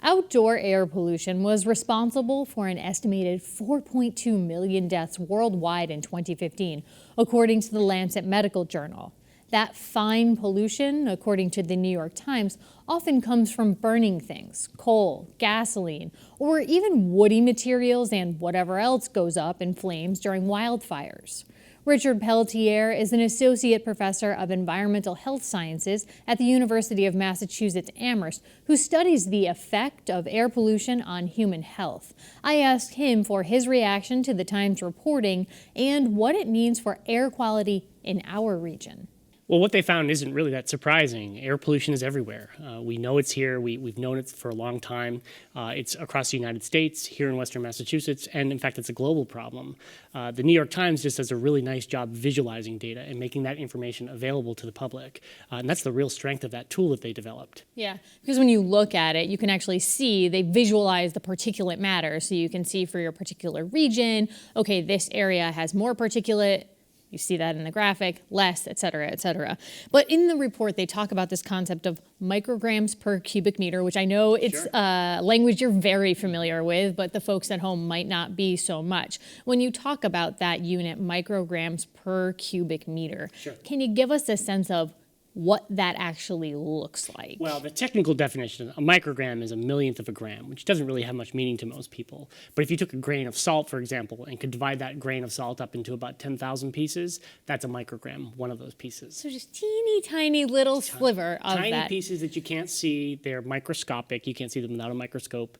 Outdoor air pollution was responsible for an estimated 4.2 million deaths worldwide in 2015, according to the Lancet medical journal. That fine pollution, according to the New York Times, often comes from burning things, coal, gasoline, or even woody materials and whatever else goes up in flames during wildfires. Richard Peltier is an associate professor of environmental health sciences at the University of Massachusetts Amherst, who studies the effect of air pollution on human health. I asked him for his reaction to the Times reporting and what it means for air quality in our region. Well, what they found isn't really that surprising. Air pollution is everywhere. We know it's here. We've known it for a long time. It's across the United States, here in Western Massachusetts, and in fact, it's a global problem. The New York Times just does a really nice job visualizing data and making that information available to the public. And that's the real strength of that tool that they developed. Yeah, because when you look at it, you can actually see, they visualize the particulate matter. So you can see for your particular region, okay, this area has more particulate. You see that in the graphic, less, et cetera, et cetera. But in the report, they talk about this concept of micrograms per cubic meter, which I know it's language you're very familiar with, but the folks at home might not be so much. When you talk about that unit, micrograms per cubic meter, can you give us a sense of what that actually looks like? Well, the technical definition, a microgram is a millionth of a gram, which doesn't really have much meaning to most people. But if you took a grain of salt, for example, and could divide that grain of salt up into about 10,000 pieces, that's a microgram, one of those pieces. So just teeny tiny little sliver of that. Tiny pieces that you can't see. They're microscopic. You can't see them without a microscope.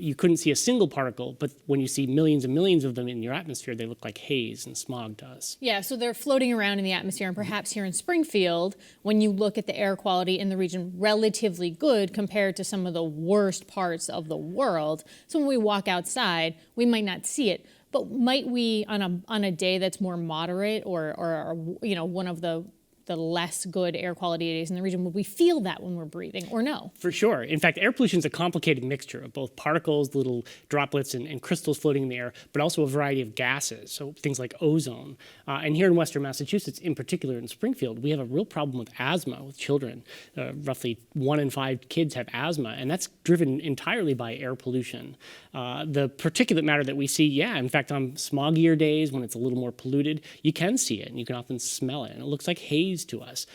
You couldn't see a single particle, but when you see millions and millions of them in your atmosphere, they look like haze and smog to us. Yeah, so they're floating around in the atmosphere, and perhaps here in Springfield, when you look at the air quality in the region, relatively good compared to some of the worst parts of the world. So when we walk outside, we might not see it, but might we, on a day that's more moderate or you know, one of the less good air quality days in the region, would we feel that when we're breathing, or no? For sure. In fact, air pollution is a complicated mixture of both particles, little droplets and crystals floating in the air, but also a variety of gases, so things like ozone. And here in Western Massachusetts, in particular in Springfield, we have a real problem with asthma with children. Roughly 1 in 5 kids have asthma, and that's driven entirely by air pollution. The particulate matter that we see, in fact, on smoggier days when it's a little more polluted, you can see it, and you can often smell it, and it looks like haze to us.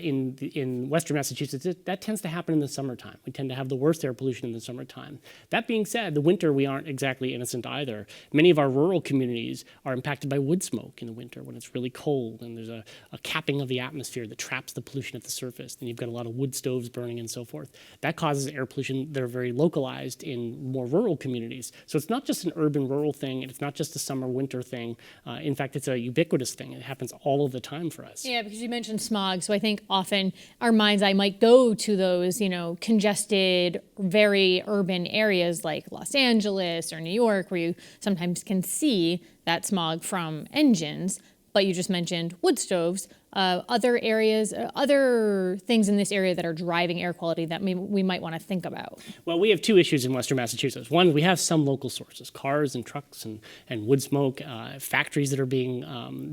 In Western Massachusetts, that tends to happen in the summertime. We tend to have the worst air pollution in the summertime. That being said, the winter, we aren't exactly innocent either. Many of our rural communities are impacted by wood smoke in the winter when it's really cold and there's a capping of the atmosphere that traps the pollution at the surface. Then you've got a lot of wood stoves burning and so forth. That causes air pollution that are very localized in more rural communities. So it's not just an urban-rural thing, and it's not just a summer-winter thing. In fact, it's a ubiquitous thing. It happens all of the time for us. Yeah, because you mentioned smog, so I think often our mind's eye might go to those, you know, congested, very urban areas like Los Angeles or New York, where you sometimes can see that smog from engines. But you just mentioned wood stoves. Other areas, other things in this area that are driving air quality that we might want to think about? Well, we have 2 issues in Western Massachusetts. One, we have some local sources, cars and trucks and wood smoke, factories that are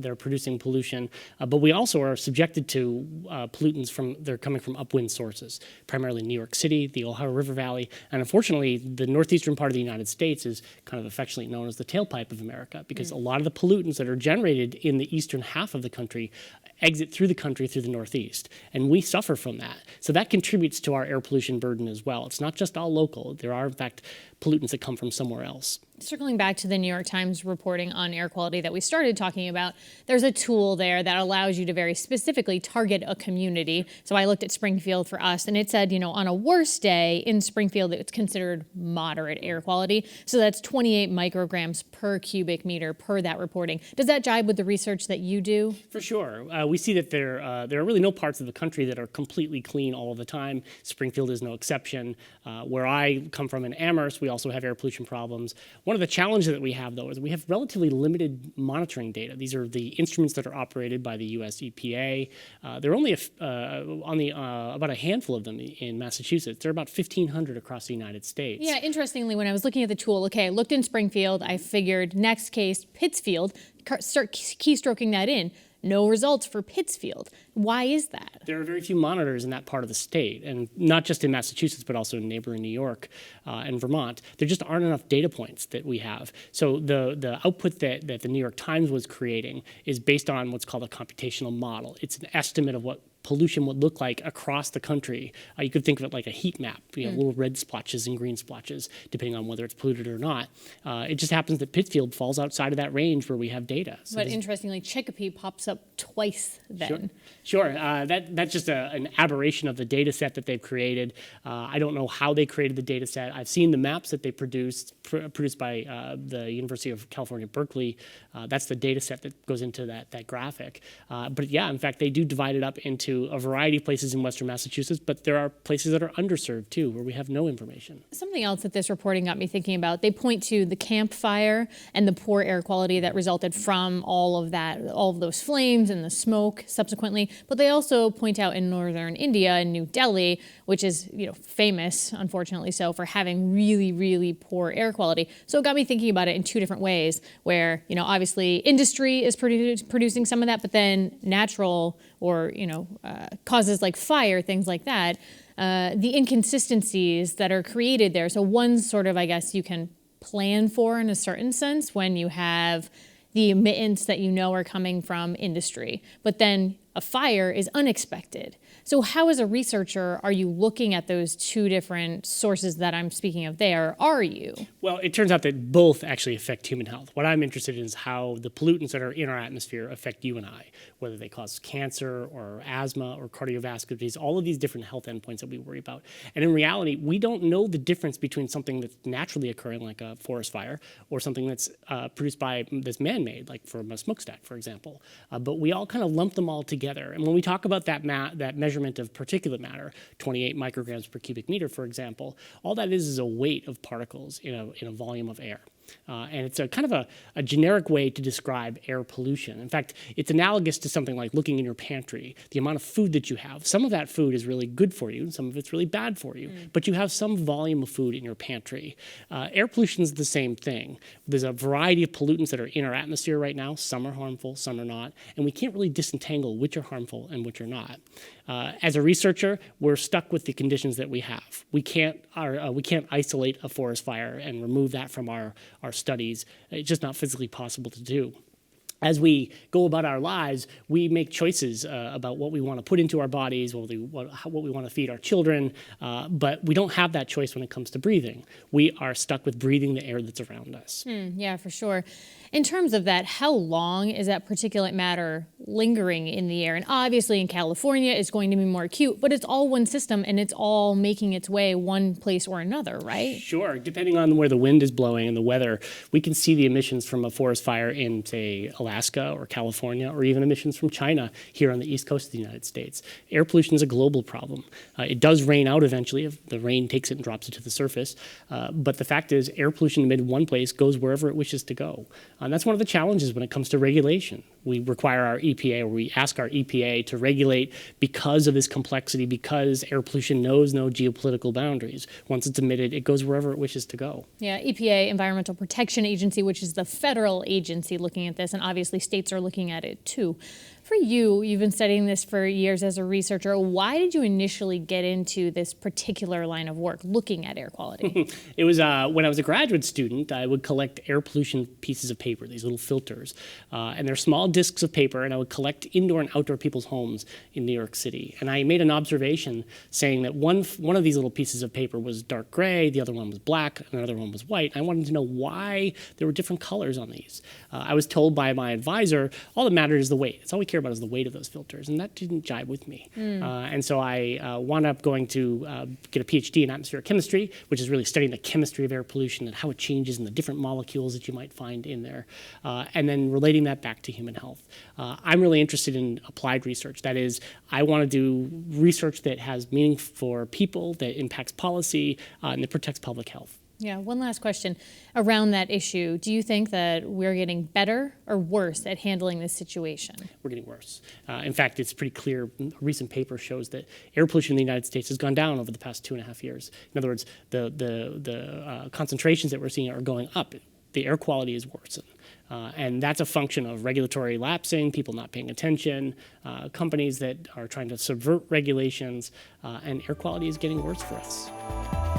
they're producing pollution. But we also are subjected to pollutants they're coming from upwind sources, primarily New York City, the Ohio River Valley, and unfortunately, the northeastern part of the United States is kind of affectionately known as the tailpipe of America, because a lot of the pollutants that are generated in the eastern half of the country exit through the country through the Northeast, and we suffer from that. So that contributes to our air pollution burden as well. It's not just all local. There are, in fact, pollutants that come from somewhere else. Circling back to the New York Times reporting on air quality that we started talking about, there's a tool there that allows you to very specifically target a community. So I looked at Springfield for us, and it said, you know, on a worse day in Springfield, it's considered moderate air quality. So that's 28 micrograms per cubic meter per that reporting. Does that jibe with the research that you do? For sure. We see that there are really no parts of the country that are completely clean all of the time. Springfield is no exception. Where I come from in Amherst, we also have air pollution problems. One of the challenges that we have, though, is we have relatively limited monitoring data. These are the instruments that are operated by the U.S. EPA. There are only about a handful of them in Massachusetts. There are about 1,500 across the United States. Yeah, interestingly, when I was looking at the tool, okay, I looked in Springfield, I figured next case, Pittsfield, start keystroking that in. no results for Pittsfield. Why is that? There are very few monitors in that part of the state, and not just in Massachusetts, but also in neighboring New York and Vermont. There just aren't enough data points that we have. So the output that the New York Times was creating is based on what's called a computational model. It's an estimate of what pollution would look like across the country. You could think of it like a heat map, little red splotches and green splotches, depending on whether it's polluted or not. It just happens that Pittsfield falls outside of that range where we have data. So but interestingly, Chicopee pops up twice then. Sure. That's just an aberration of the data set that they've created. I don't know how they created the data set. I've seen the maps that they produced by the University of California, Berkeley. That's the data set that goes into that graphic. But yeah, in fact, they do divide it up into a variety of places in Western Massachusetts, but there are places that are underserved too, where we have no information. Something else that this reporting got me thinking about, they point to the Camp Fire and the poor air quality that resulted from all of those flames and the smoke subsequently, but they also point out in northern India, in New Delhi, which is famous, unfortunately so, for having really, really poor air quality. So it got me thinking about it in two different ways, where obviously industry is producing some of that, but then natural or causes like fire, things like that, the inconsistencies that are created there. So one's sort of, I guess, you can plan for in a certain sense when you have the emittents that are coming from industry, but then a fire is unexpected. So how, as a researcher, are you looking at those two different sources that I'm speaking of there? Are you? Well, it turns out that both actually affect human health. What I'm interested in is how the pollutants that are in our atmosphere affect you and I, whether they cause cancer or asthma or cardiovascular disease, all of these different health endpoints that we worry about. And in reality, we don't know the difference between something that's naturally occurring, like a forest fire, or something that's produced that's man-made, like from a smokestack, for example. But we all kind of lump them all together. And when we talk about that measurement of particulate matter, 28 micrograms per cubic meter, for example, all that is a weight of particles in a volume of air. And it's a kind of a generic way to describe air pollution. In fact, it's analogous to something like looking in your pantry, the amount of food that you have. Some of that food is really good for you, and some of it's really bad for you, but you have some volume of food in your pantry. Air pollution is the same thing. There's a variety of pollutants that are in our atmosphere right now. Some are harmful, some are not, and we can't really disentangle which are harmful and which are not. As a researcher, we're stuck with the conditions that we have. We can't isolate a forest fire and remove that from our studies. It's just not physically possible to do. As we go about our lives, we make choices about what we want to put into our bodies, what we want to feed our children, but we don't have that choice when it comes to breathing. We are stuck with breathing the air that's around us. Yeah, for sure. In terms of that, how long is that particulate matter lingering in the air? And obviously in California, it's going to be more acute, but it's all one system and it's all making its way one place or another, right? Sure. Depending on where the wind is blowing and the weather, we can see the emissions from a forest fire in, say, Alaska or California, or even emissions from China here on the east coast of the United States. Air pollution is a global problem. It does rain out eventually if the rain takes it and drops it to the surface. But the fact is, air pollution emitted in one place goes wherever it wishes to go. And that's one of the challenges when it comes to regulation. We require our EPA, or we ask our EPA to regulate because of this complexity, because air pollution knows no geopolitical boundaries. Once it's emitted, it goes wherever it wishes to go. Yeah, EPA, Environmental Protection Agency, which is the federal agency looking at this, and obviously states are looking at it too. For you, you've been studying this for years as a researcher. Why did you initially get into this particular line of work, looking at air quality? It was when I was a graduate student, I would collect air pollution pieces of paper, these little filters. And they're small discs of paper, and I would collect indoor and outdoor people's homes in New York City. And I made an observation saying that one of these little pieces of paper was dark gray, the other one was black, and another one was white. I wanted to know why there were different colors on these. I was told by my advisor, all that matters is the weight. It's all we care about is the weight of those filters, and that didn't jive with me. And so I wound up going to get a PhD in atmospheric chemistry, which is really studying the chemistry of air pollution and how it changes in the different molecules that you might find in there, and then relating that back to human health. I'm really interested in applied research. That is, I want to do research that has meaning for people, that impacts policy, and that protects public health. Yeah, one last question around that issue. Do you think that we're getting better or worse at handling this situation? We're getting worse. In fact, it's pretty clear. A recent paper shows that air pollution in the United States has gone down over the past 2.5 years. In other words, the concentrations that we're seeing are going up the air quality is worsening. And that's a function of regulatory lapsing, people not paying attention, companies that are trying to subvert regulations, and air quality is getting worse for us.